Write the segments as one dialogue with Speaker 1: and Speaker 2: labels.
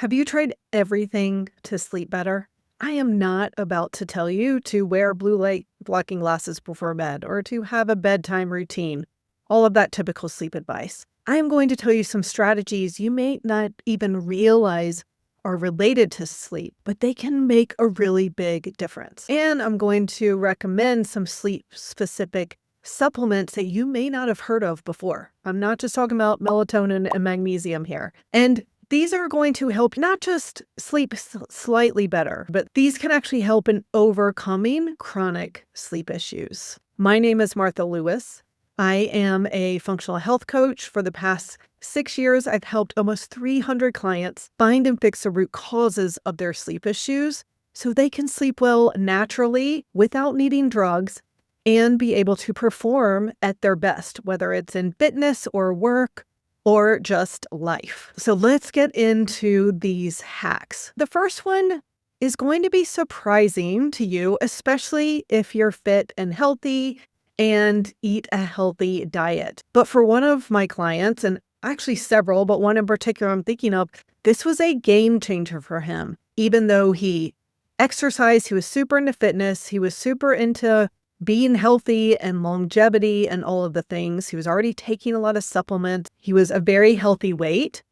Speaker 1: Have you tried everything to sleep better? I am not about to tell you to wear blue light blocking glasses before bed or to have a bedtime routine, all of that typical sleep advice. I am going to tell you some strategies you may not even realize are related to sleep, but they can make a really big difference. And I'm going to recommend some sleep-specific supplements that you may not have heard of before. I'm not just talking about melatonin and magnesium here. And these are going to help not just sleep slightly better, but these can actually help in overcoming chronic sleep issues. My name is Martha Lewis. I am a functional health coach. For the past 6 years, I've helped almost 300 clients find and fix the root causes of their sleep issues so they can sleep well naturally without needing drugs and be able to perform at their best, whether it's in fitness or work or just life. So let's get into these hacks. The first one is going to be surprising to you, especially if you're fit and healthy and eat a healthy diet. But for one of my clients, and actually several, but one in particular I'm thinking of, this was a game changer for him. Even though he exercised, he was super into fitness, he was super into being healthy and longevity and all of the things. He was already taking a lot of supplements. He was a very healthy weight,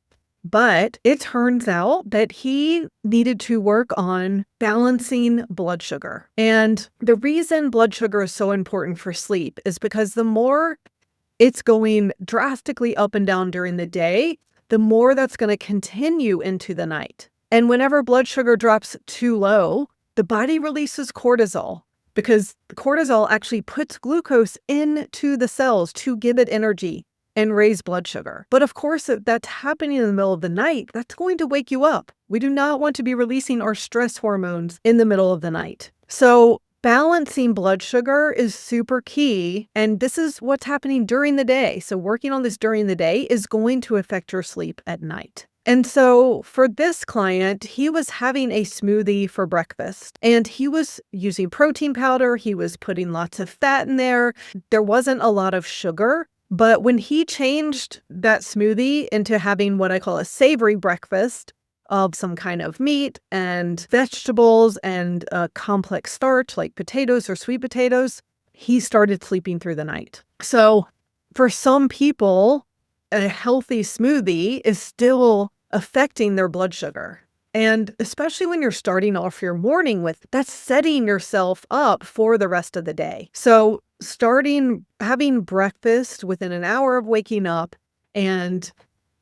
Speaker 1: but it turns out that he needed to work on balancing blood sugar. And the reason blood sugar is so important for sleep is because the more it's going drastically up and down during the day, the more that's going to continue into the night. And whenever blood sugar drops too low, the body releases cortisol, because the cortisol actually puts glucose into the cells to give it energy and raise blood sugar. But of course, if that's happening in the middle of the night, that's going to wake you up. We do not want to be releasing our stress hormones in the middle of the night. So balancing blood sugar is super key. And this is what's happening during the day. So working on this during the day is going to affect your sleep at night. And so for this client, he was having a smoothie for breakfast and he was using protein powder. He was putting lots of fat in there. There wasn't a lot of sugar. But when he changed that smoothie into having what I call a savory breakfast of some kind of meat and vegetables and a complex starch like potatoes or sweet potatoes, he started sleeping through the night. So for some people, a healthy smoothie is still affecting their blood sugar. And especially when you're starting off your morning with, that's setting yourself up for the rest of the day. So having breakfast within an hour of waking up and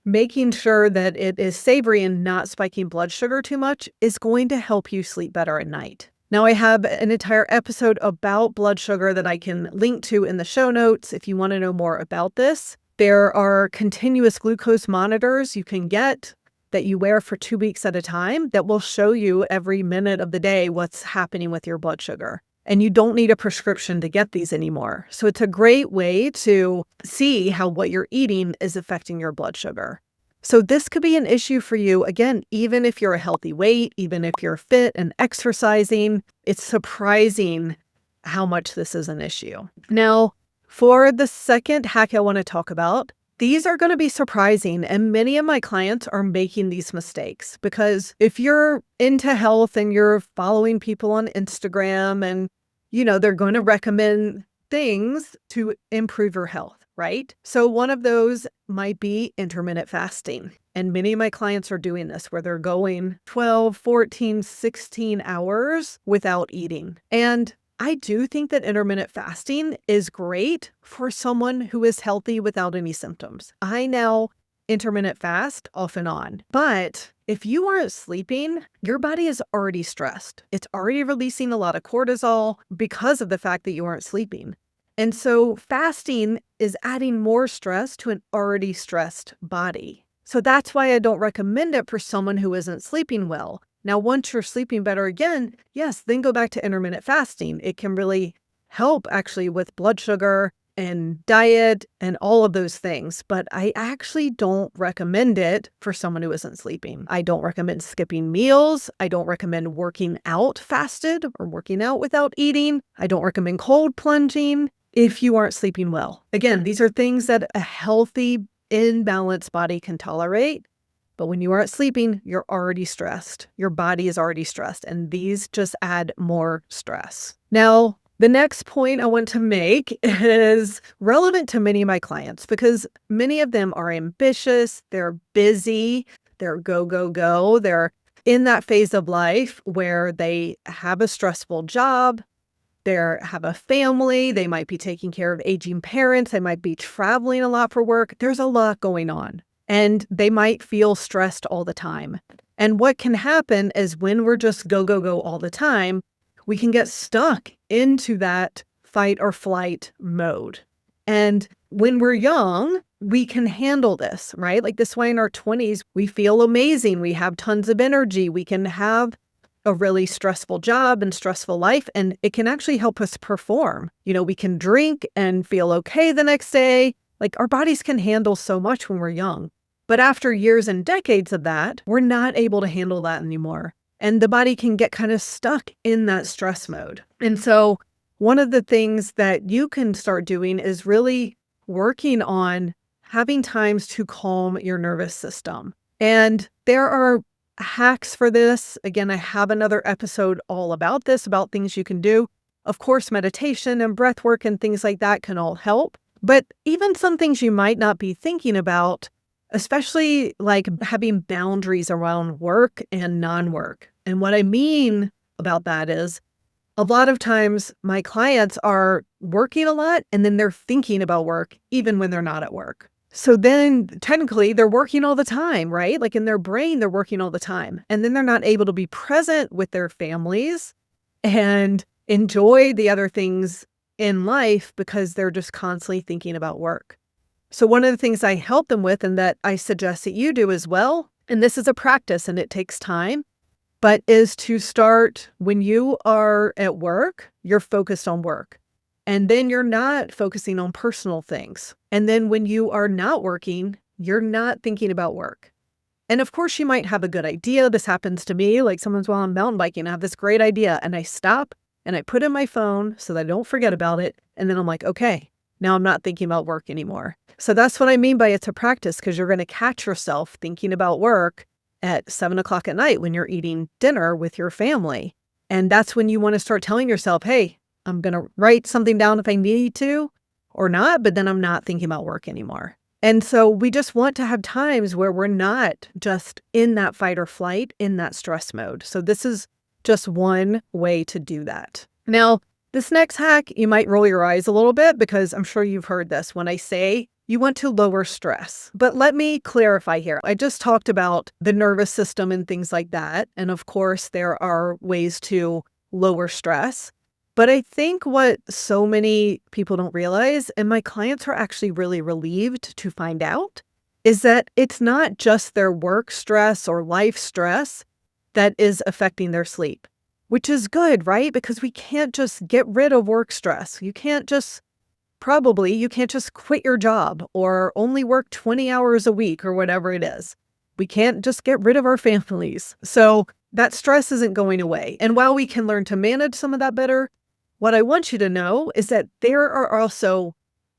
Speaker 1: making sure that it is savory and not spiking blood sugar too much is going to help you sleep better at night. Now, I have an entire episode about blood sugar that I can link to in the show notes if you want to know more about this. There are continuous glucose monitors you can get that you wear for 2 weeks at a time that will show you every minute of the day what's happening with your blood sugar. And you don't need a prescription to get these anymore. So it's a great way to see how what you're eating is affecting your blood sugar. So this could be an issue for you, again, even if you're a healthy weight, even if you're fit and exercising. It's surprising how much this is an issue. Now, for the second hack I want to talk about, these are going to be surprising, and many of my clients are making these mistakes because if you're into health and you're following people on Instagram and, they're going to recommend things to improve your health, right? So one of those might be intermittent fasting. And many of my clients are doing this where they're going 12, 14, 16 hours without eating. And I do think that intermittent fasting is great for someone who is healthy without any symptoms. I now intermittent fast off and on. But if you aren't sleeping, your body is already stressed. It's already releasing a lot of cortisol because of the fact that you aren't sleeping. And so fasting is adding more stress to an already stressed body. So that's why I don't recommend it for someone who isn't sleeping well. Now, once you're sleeping better again, yes, then go back to intermittent fasting. It can really help actually with blood sugar and diet and all of those things. But I actually don't recommend it for someone who isn't sleeping. I don't recommend skipping meals. I don't recommend working out fasted or working out without eating. I don't recommend cold plunging if you aren't sleeping well. Again, these are things that a healthy, in-balanced body can tolerate. But when you aren't sleeping, you're already stressed. Your body is already stressed, and these just add more stress. Now, the next point I want to make is relevant to many of my clients because many of them are ambitious, they're busy, they're go, go, go. They're in that phase of life where they have a stressful job, they have a family, they might be taking care of aging parents, they might be traveling a lot for work. There's a lot going on, and they might feel stressed all the time. And what can happen is when we're just go, go, go all the time, we can get stuck into that fight or flight mode. And when we're young, we can handle this, right? Like this way in our 20s, we feel amazing. We have tons of energy. We can have a really stressful job and stressful life, and it can actually help us perform. We can drink and feel okay the next day. Like our bodies can handle so much when we're young. But after years and decades of that, we're not able to handle that anymore. And the body can get kind of stuck in that stress mode. And so one of the things that you can start doing is really working on having times to calm your nervous system. And there are hacks for this. Again, I have another episode all about this, about things you can do. Of course, meditation and breath work and things like that can all help. But even some things you might not be thinking about, especially like having boundaries around work and non-work. And what I mean about that is a lot of times my clients are working a lot and then they're thinking about work even when they're not at work. So then technically they're working all the time, right? Like in their brain, they're working all the time. And then they're not able to be present with their families and enjoy the other things in life because they're just constantly thinking about work. So one of the things I help them with, and that I suggest that you do as well, and this is a practice and it takes time, but is to start when you are at work, you're focused on work. And then you're not focusing on personal things. And then when you are not working, you're not thinking about work. And of course, you might have a good idea. This happens to me. Like sometimes while I'm mountain biking, I have this great idea and I stop and I put in my phone so that I don't forget about it. And then I'm like, okay, now I'm not thinking about work anymore. So that's what I mean by it's a practice, because you're going to catch yourself thinking about work at 7 o'clock at night when you're eating dinner with your family. And that's when you want to start telling yourself, hey, I'm going to write something down if I need to or not, but then I'm not thinking about work anymore. And so we just want to have times where we're not just in that fight or flight, in that stress mode. So this is just one way to do that. Now, this next hack, you might roll your eyes a little bit because I'm sure you've heard this when I say you want to lower stress. But let me clarify here. I just talked about the nervous system and things like that. And of course, there are ways to lower stress. But I think what so many people don't realize, and my clients are actually really relieved to find out, is that it's not just their work stress or life stress that is affecting their sleep, which is good, right? Because we can't just get rid of work stress. You can't just quit your job or only work 20 hours a week or whatever it is. We can't just get rid of our families. So that stress isn't going away. And while we can learn to manage some of that better, what I want you to know is that there are also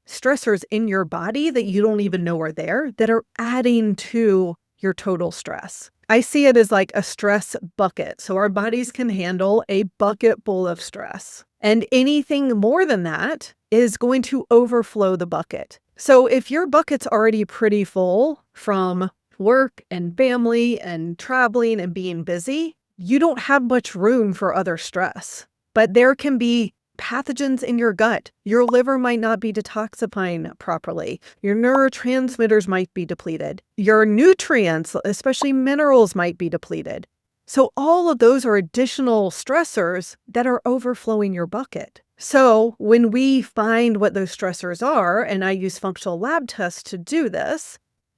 Speaker 1: stressors in your body that you don't even know are there that are adding to your total stress. I see it as like a stress bucket. So our bodies can handle a bucket full of stress. And anything more than that is going to overflow the bucket. So if your bucket's already pretty full from work and family and traveling and being busy, you don't have much room for other stress. But there can be pathogens in your gut. Your liver might not be detoxifying properly. Your neurotransmitters might be depleted. Your nutrients, especially minerals, might be depleted. So all of those are additional stressors that are overflowing your bucket. So when we find what those stressors are, and I use functional lab tests to do this,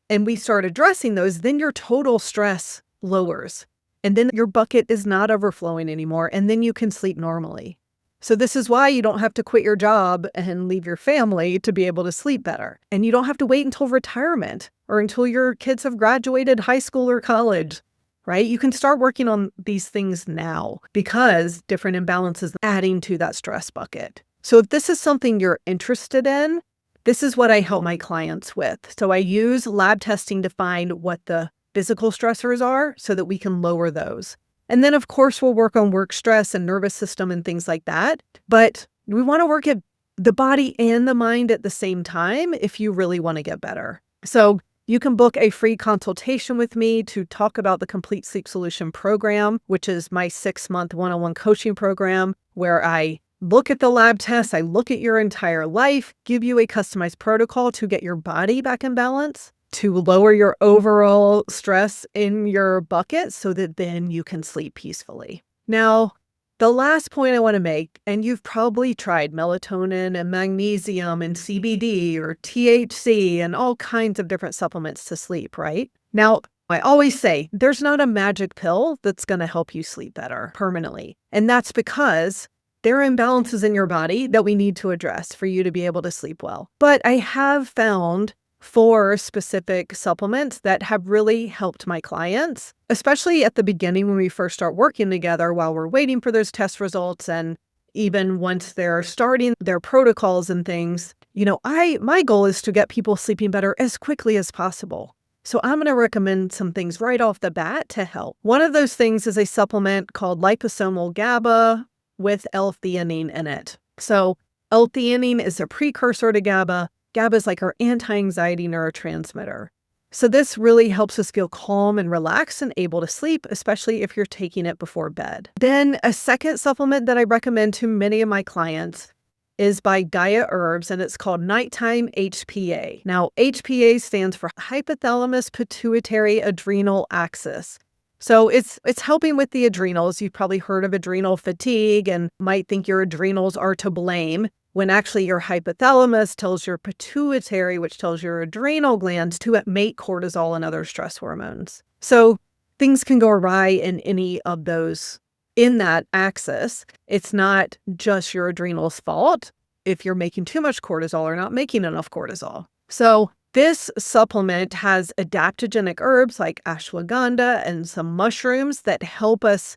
Speaker 1: and we start addressing those, then your total stress lowers. And then your bucket is not overflowing anymore, and then you can sleep normally. So this is why you don't have to quit your job and leave your family to be able to sleep better. And you don't have to wait until retirement or until your kids have graduated high school or college, right? You can start working on these things now because different imbalances are adding to that stress bucket. So if this is something you're interested in, this is what I help my clients with. So I use lab testing to find what the physical stressors are so that we can lower those. And then, of course, we'll work on work stress and nervous system and things like that. But we want to work at the body and the mind at the same time if you really want to get better. So you can book a free consultation with me to talk about the Complete Sleep Solution program, which is my 6-month one-on-one coaching program where I look at the lab tests, I look at your entire life, give you a customized protocol to get your body back in balance, to lower your overall stress in your bucket so that then you can sleep peacefully. Now, the last point I want to make, and you've probably tried melatonin and magnesium and CBD or THC and all kinds of different supplements to sleep, right? Now, I always say there's not a magic pill that's going to help you sleep better permanently. And that's because there are imbalances in your body that we need to address for you to be able to sleep well. But I have found 4 specific supplements that have really helped my clients, especially at the beginning when we first start working together while we're waiting for those test results. And even once they're starting their protocols and things, my goal is to get people sleeping better as quickly as possible. So I'm going to recommend some things right off the bat to help. One of those things is a supplement called liposomal GABA with L-theanine in it. So L-theanine is a precursor to GABA. GABA is like our anti-anxiety neurotransmitter. So this really helps us feel calm and relaxed and able to sleep, especially if you're taking it before bed. Then a second supplement that I recommend to many of my clients is by Gaia Herbs, and it's called Nighttime HPA. Now, HPA stands for Hypothalamus Pituitary Adrenal Axis. So it's helping with the adrenals. You've probably heard of adrenal fatigue and might think your adrenals are to blame, when actually your hypothalamus tells your pituitary, which tells your adrenal glands, to make cortisol and other stress hormones. So things can go awry in any of those in that axis. It's not just your adrenal's fault if you're making too much cortisol or not making enough cortisol. So this supplement has adaptogenic herbs like ashwagandha and some mushrooms that help us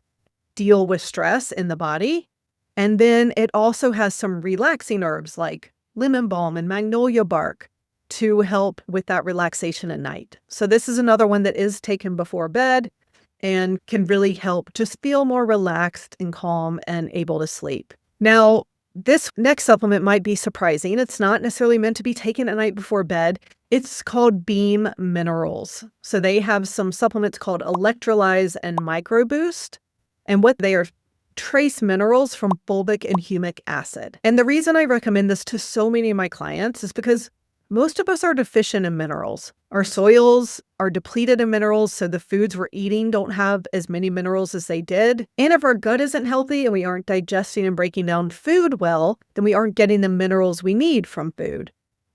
Speaker 1: deal with stress in the body. And then it also has some relaxing herbs like lemon balm and magnolia bark to help with that relaxation at night. So this is another one that is taken before bed and can really help just feel more relaxed and calm and able to sleep. Now, this next supplement might be surprising. It's not necessarily meant to be taken at night before bed. It's called Beam Minerals. So they have some supplements called Electrolyze and Micro Boost. And what they are trace minerals from fulvic and humic acid. And the reason I recommend this to so many of my clients is because most of us are deficient in minerals. Our soils are depleted in minerals, so the foods we're eating don't have as many minerals as they did. And if our gut isn't healthy and we aren't digesting and breaking down food well, then we aren't getting the minerals we need from food.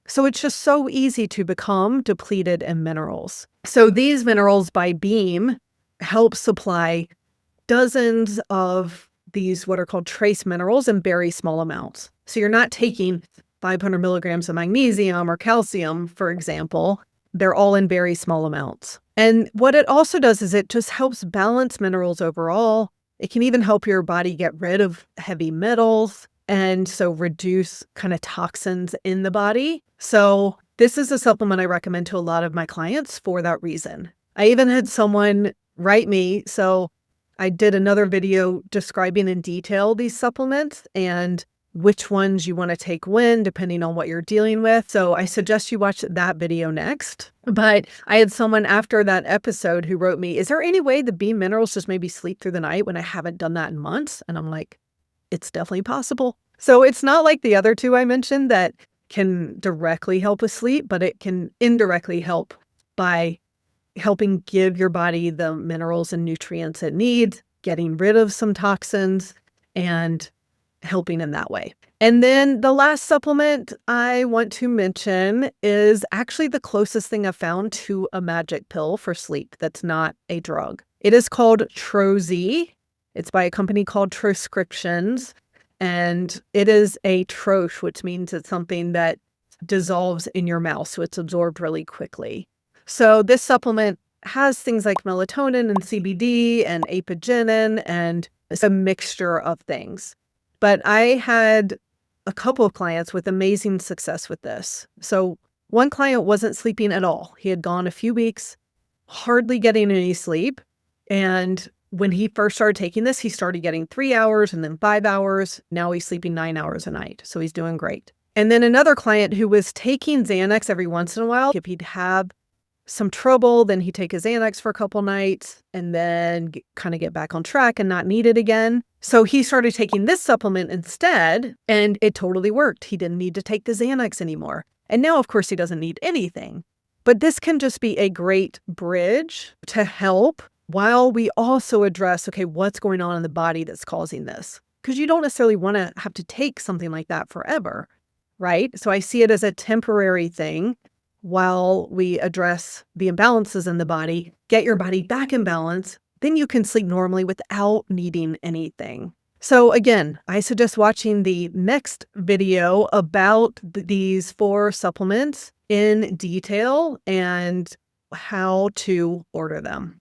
Speaker 1: So it's just so easy to become depleted in minerals. So these minerals by Beam help supply dozens of these what are called trace minerals in very small amounts. So you're not taking 500 milligrams of magnesium or calcium, for example. They're all in very small amounts. And what it also does is it just helps balance minerals overall. It can even help your body get rid of heavy metals and so reduce kind of toxins in the body. So this is a supplement I recommend to a lot of my clients for that reason. I even had someone write me, so I did another video describing in detail these supplements and which ones you want to take when, depending on what you're dealing with. So I suggest you watch that video next. But I had someone after that episode who wrote me, is there any way the Beam Minerals just maybe sleep through the night when I haven't done that in months? And I'm like, it's definitely possible. So it's not like the other two I mentioned that can directly help with sleep, but it can indirectly help by helping give your body the minerals and nutrients it needs, getting rid of some toxins, and helping in that way. And then the last supplement I want to mention is actually the closest thing I've found to a magic pill for sleep that's not a drug. It is called Troz. It's by a company called Troscriptions, and it is a troche, which means it's something that dissolves in your mouth, so it's absorbed really quickly. So this supplement has things like melatonin and CBD and apigenin, and it's a mixture of things. But I had a couple of clients with amazing success with this. So one client wasn't sleeping at all. He had gone a few weeks hardly getting any sleep. And when he first started taking this, he started getting 3 hours and then 5 hours. Now he's sleeping 9 hours a night. So he's doing great. And then another client who was taking Xanax every once in a while, if he'd have some trouble, then he'd take his Xanax for a couple nights and then kind of get back on track and not need it again. So he started taking this supplement instead, and it totally worked. He didn't need to take the Xanax anymore. And now, of course, he doesn't need anything. But this can just be a great bridge to help while we also address, okay, what's going on in the body that's causing this? Because you don't necessarily want to have to take something like that forever, right? So I see it as a temporary thing while we address the imbalances in the body, get your body back in balance, then you can sleep normally without needing anything. So again, I suggest watching the next video about these 4 supplements in detail and how to order them.